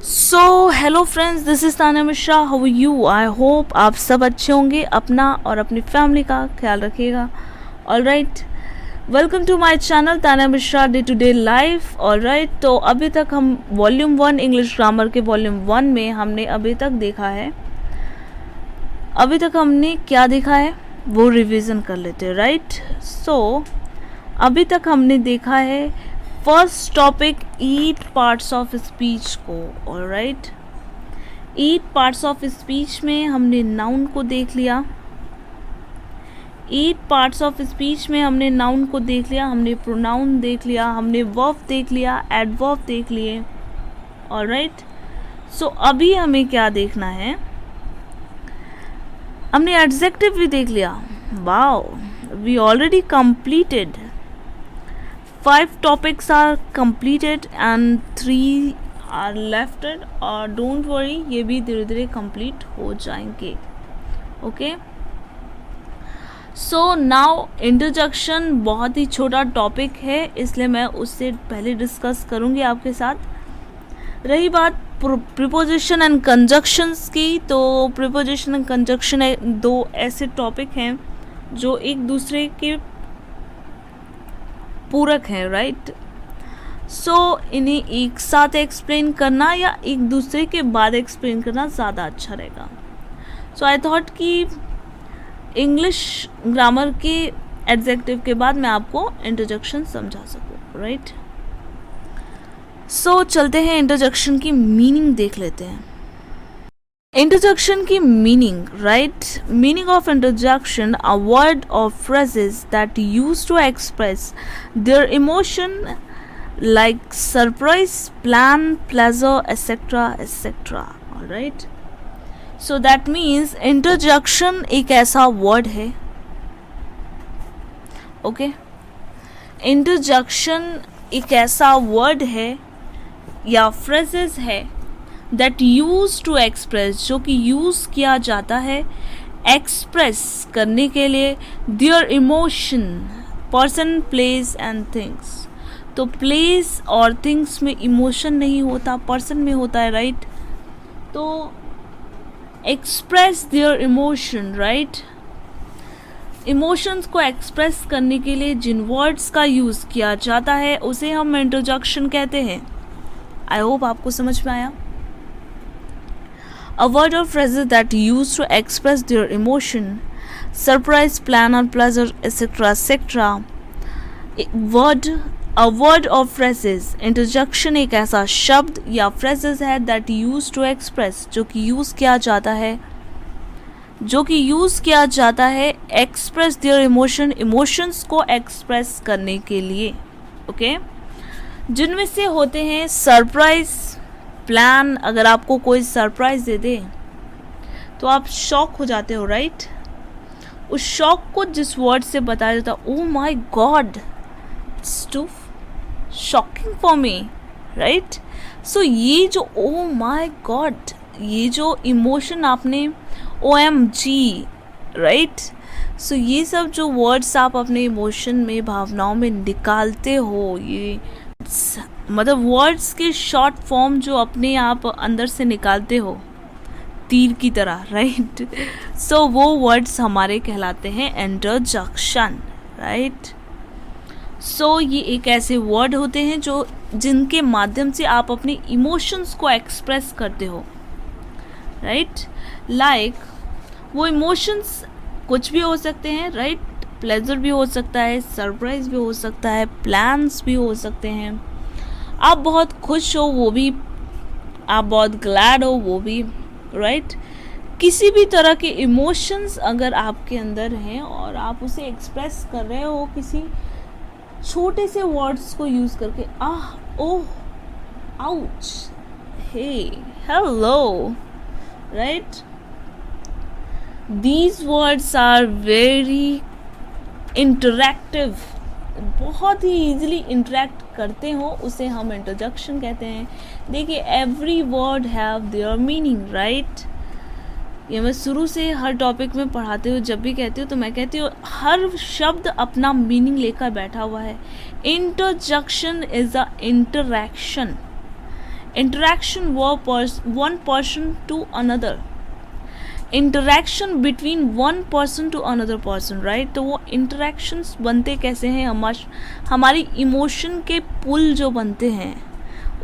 So hello friends, this is Tanya Mishra. How are you? I hope आप सब अच्छे होंगे. अपना और अपनी फैमिली का ख्याल रखिएगा. All right, welcome to my channel Tanya Mishra day to day life. All right, तो अभी तक हम वॉल्यूम 1 इंग्लिश ग्रामर के वॉल्यूम 1 में हमने अभी तक देखा है. अभी तक हमने क्या देखा है वो रिवीजन कर लेते हैं. राइट, सो अभी तक हमने देखा है first topic eight parts of speech को. Alright, eight parts of speech में हमने नाउन को देख लिया. ईट पार्ट्स ऑफ स्पीच में हमने नाउन को देख लिया, हमने प्रोनाउन देख लिया, हमने वर्ब देख लिया, एडवर्ब देख लिए. ऑलराइट, सो अभी हमें क्या देखना है? हमने एडजेक्टिव भी देख लिया. Wow, we already completed 5 topics are completed and 3 are left. और डोंट वरी, ये भी धीरे धीरे कंप्लीट हो जाएंगे. ओके, सो नाउ इंट्रोडक्शन बहुत ही छोटा टॉपिक है, इसलिए मैं उससे पहले डिस्कस करूँगी आपके साथ. रही बात प्रीपोजिशन एंड कंजक्शंस की, तो प्रीपोजिशन एंड कंजक्शन दो ऐसे टॉपिक हैं जो एक दूसरे के पूरक है. राइट, सो इन्हें एक साथ एक्सप्लेन करना या एक दूसरे के बाद एक्सप्लेन करना ज़्यादा अच्छा रहेगा. सो आई थॉट कि इंग्लिश ग्रामर के एडजेक्टिव के बाद मैं आपको इंट्रोडक्शन समझा सकूँ. राइट, सो चलते हैं इंट्रोडक्शन की मीनिंग देख लेते हैं. इंट्रोडक्शन की meaning. Right, meaning of introduction, a word और phrases that used to express their emotion like surprise, plan, pleasure, etc. etc. All right, so that means introduction एक ऐसा वर्ड है. ओके, इंट्रोडक्शन एक ऐसा वर्ड है या phrases है that used to express, जो कि यूज़ किया जाता है एक्सप्रेस करने के लिए their emotion, person, place and things. तो place और things में इमोशन नहीं होता, person में होता है. राइट, तो express their emotion. Right, emotions को एक्सप्रेस करने के लिए जिन वर्ड्स का यूज़ किया जाता है उसे हम इंट्रोडक्शन कहते हैं. आई होप आपको समझ में आया. A word or phrases that used to express their emotion, surprise, plan or pleasure, etc. etc. A word or phrases. Interjection एक ऐसा शब्द या phrases है that used to express, जो कि यूज़ किया जाता है express their emotion, emotions को express करने के लिए. ओके, जिनमें से होते हैं सरप्राइज, प्लान. अगर आपको कोई सरप्राइज दे दे तो आप शॉक हो जाते हो. राइट, उस शॉक को जिस वर्ड से बताया जाता है, oh my god, it's too shocking for me. Right, so ये जो ओ माय गॉड, ये जो इमोशन आपने OMG, राइट, सो ये सब जो वर्ड्स आप अपने इमोशन में, भावनाओं में निकालते हो, ये मतलब वर्ड्स के शॉर्ट फॉर्म जो अपने आप अंदर से निकालते हो तीर की तरह. राइट, सो वो वर्ड्स हमारे कहलाते हैं इंट्रोडक्शन. राइट, सो ये एक ऐसे वर्ड होते हैं जो जिनके माध्यम से आप अपने इमोशंस को एक्सप्रेस करते हो. राइट, लाइक वो इमोशंस कुछ भी हो सकते हैं. राइट, प्लेजर भी हो सकता है, सरप्राइज भी हो सकता है, प्लान्स भी हो सकते हैं, आप बहुत खुश हो वो भी, आप बहुत ग्लैड हो वो भी. राइट, किसी भी तरह के इमोशंस अगर आपके अंदर हैं और आप उसे एक्सप्रेस कर रहे हो किसी छोटे से वर्ड्स को यूज़ करके, ah, oh, ouch, hey, hello. Right, these words are very interactive, बहुत ही ईजिली इंटरेक्ट करते हो, उसे हम इंट्रोडक्शन कहते हैं. देखिए, every word have their meaning. Right, ये मैं शुरू से हर टॉपिक में पढ़ाते हुए जब भी कहती हूँ तो मैं कहती हूँ हर शब्द अपना मीनिंग लेकर बैठा हुआ है. Introduction is a interaction. Interaction one person to another, interaction between one person to another person, right. तो वो इंटरेक्शंस बनते कैसे हैं, हमारी इमोशन के पुल जो बनते हैं,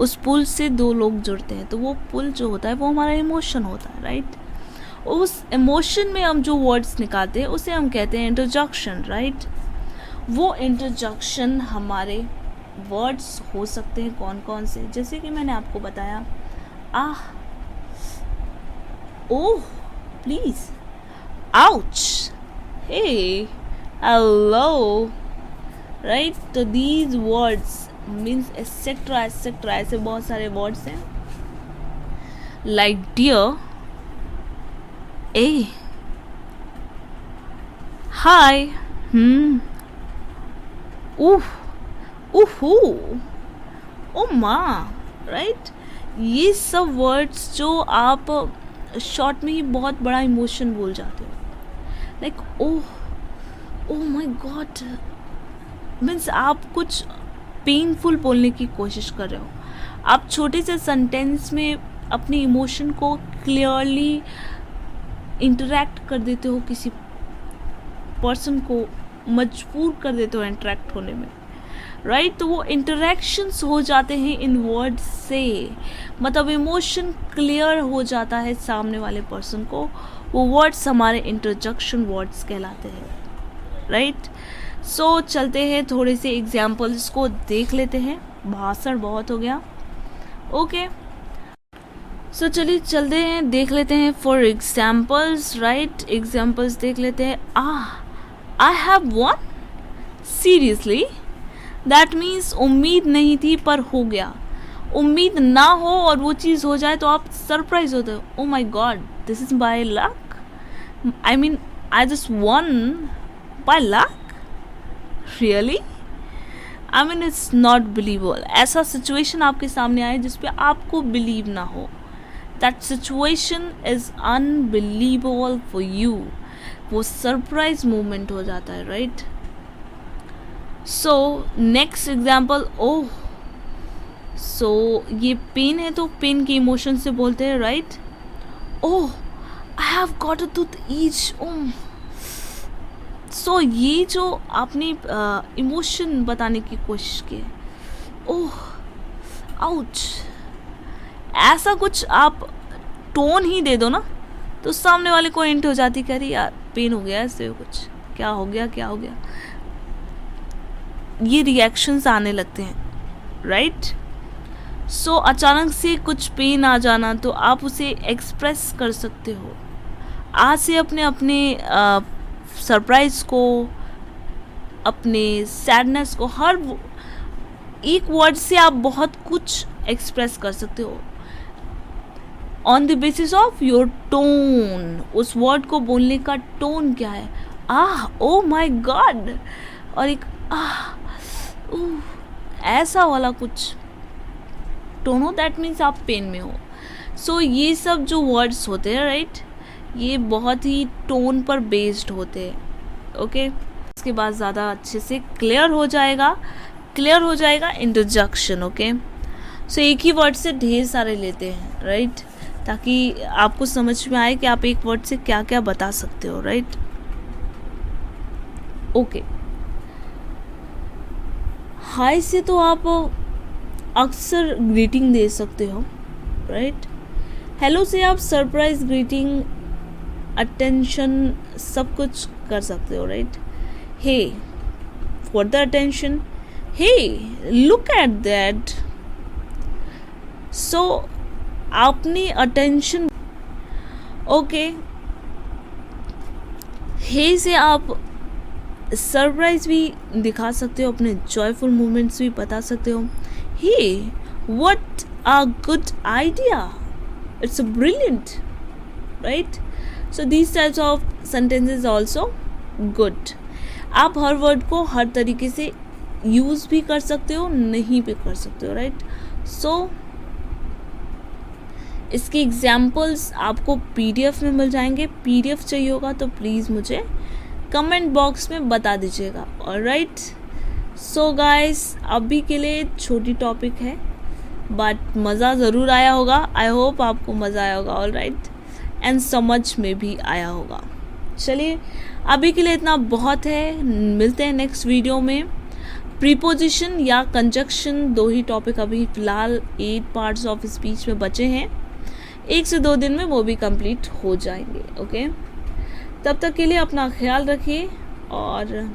उस पुल से दो लोग जुड़ते हैं, तो वो पुल जो होता है वो हमारा इमोशन होता है, राइट। उस इमोशन में हम जो वर्ड्स निकालते हैं उसे हम कहते हैं इंटरजेक्शन, राइट। वो इंटरजेक्शन हमारे वर्ड्स हो सकते हैं कौन कौन से, जैसे कि मैंने आपको बताया, ah, oh, please, ouch, hey, hello, right. तो these words means etcetera etcetera, ऐसे बहुत सारे वर्ड्स हैं, लाइक डियर, ए, हाय, उह, उहू, ओ माँ, राइट। ये सब वर्ड्स जो आप शॉर्ट में ही बहुत बड़ा इमोशन बोल जाते हो, like oh, oh my God, means आप कुछ पेनफुल बोलने की कोशिश कर रहे हो, आप छोटे से सेंटेंस में अपनी इमोशन को क्लियरली इंटरेक्ट कर देते हो, किसी पर्सन को मजबूर कर देते हो इंटरेक्ट होने में, राइट। तो वो इंटरेक्शंस हो जाते हैं इन वर्ड्स से, मतलब इमोशन क्लियर हो जाता है सामने वाले पर्सन को, वो वर्ड्स हमारे इंटरजेक्शन वर्ड्स कहलाते हैं, राइट। सो चलते हैं थोड़े से एग्जाम्पल्स को देख लेते हैं, भाषण बहुत हो गया, ओके। सो चलिए चलते हैं, देख लेते हैं फॉर एग्जाम्पल्स, राइट। एग्जाम्पल्स देख लेते हैं। I have one, seriously, that means उम्मीद नहीं थी पर हो गया। उम्मीद ना हो और वो चीज़ हो जाए तो आप सरप्राइज होते हो, oh my god, this is by luck, I mean I just won by luck, really, I mean it's not believable. ऐसा सिचुएशन आपके सामने आए जिस पे आपको बिलीव ना हो, that situation is unbelievable for you, वो सरप्राइज मोमेंट हो जाता है, right. So next example, oh, so ये पेन है तो पेन के इमोशन से बोलते हैं, right. Oh, I have got a tooth ache, oh. So ये जो आपने इमोशन बताने की कोशिश की, ओह, आउच, ऐसा कुछ आप टोन ही दे दो ना, तो सामने वाले को इंट हो जाती, कह रही यार पेन हो गया, ऐसे कुछ क्या हो गया, क्या हो गया, ये रिएक्शंस आने लगते हैं, राइट। सो अचानक से कुछ पेन आ जाना तो आप उसे एक्सप्रेस कर सकते हो, आज से अपने सरप्राइज को, अपने सैडनेस को, हर एक वर्ड से आप बहुत कुछ एक्सप्रेस कर सकते हो on the basis of your tone. उस वर्ड को बोलने का टोन क्या है, आह, ओ माय गॉड, और एक आह, ऐसा वाला कुछ टोन हो, दैट मीन्स आप पेन में हो। सो ये सब जो वर्ड्स होते हैं, राइट, ये बहुत ही टोन पर बेस्ड होते हैं, ओके। इसके बाद ज़्यादा अच्छे से क्लियर हो जाएगा इंटरजेक्शन, ओके। सो एक ही वर्ड से ढेर सारे लेते हैं, राइट, ताकि आपको समझ में आए कि आप एक वर्ड से क्या क्या बता सकते हो, राइट, ओके। हाय से तो आप अक्सर ग्रीटिंग दे सकते हो, राइट। हेलो से आप सरप्राइज ग्रीटिंग, अटेंशन, सब कुछ कर सकते हो, right. Hey for the attention, hey look at that. So आपने अटेंशन, ओके। हे से आप सरप्राइज भी दिखा सकते हो, अपने जॉयफुल मोमेंट्स भी बता सकते हो। Hey what a good idea, it's a brilliant, right. So these types of sentences also good. आप हर वर्ड को हर तरीके से यूज़ भी कर सकते हो, नहीं भी कर सकते हो, राइट। सो इसके एग्जाम्पल्स आपको PDF में मिल जाएंगे। PDF चाहिए होगा तो प्लीज़ मुझे कमेंट बॉक्स में बता दीजिएगा, ऑलराइट। सो गाइस, अभी के लिए छोटी टॉपिक है, बट मज़ा ज़रूर आया होगा। आई होप आपको मज़ा आया होगा, ऑल राइट, एंड समझ में भी आया होगा। चलिए अभी के लिए इतना बहुत है, मिलते हैं नेक्स्ट वीडियो में। प्रीपोजिशन या कंजक्शन, 2 ही टॉपिक अभी फ़िलहाल 8 पार्ट्स ऑफ स्पीच में बचे हैं। 1 से 2 दिन में वो भी कंप्लीट हो जाएंगे। ओके, तब तक के लिए अपना ख्याल रखिए, और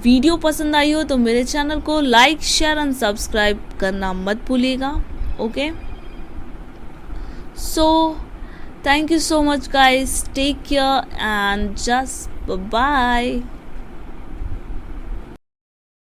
वीडियो पसंद आई हो तो मेरे चैनल को लाइक, शेयर एंड सब्सक्राइब करना मत भूलिएगा। Okay, so thank you so much guys, take care and just bye bye।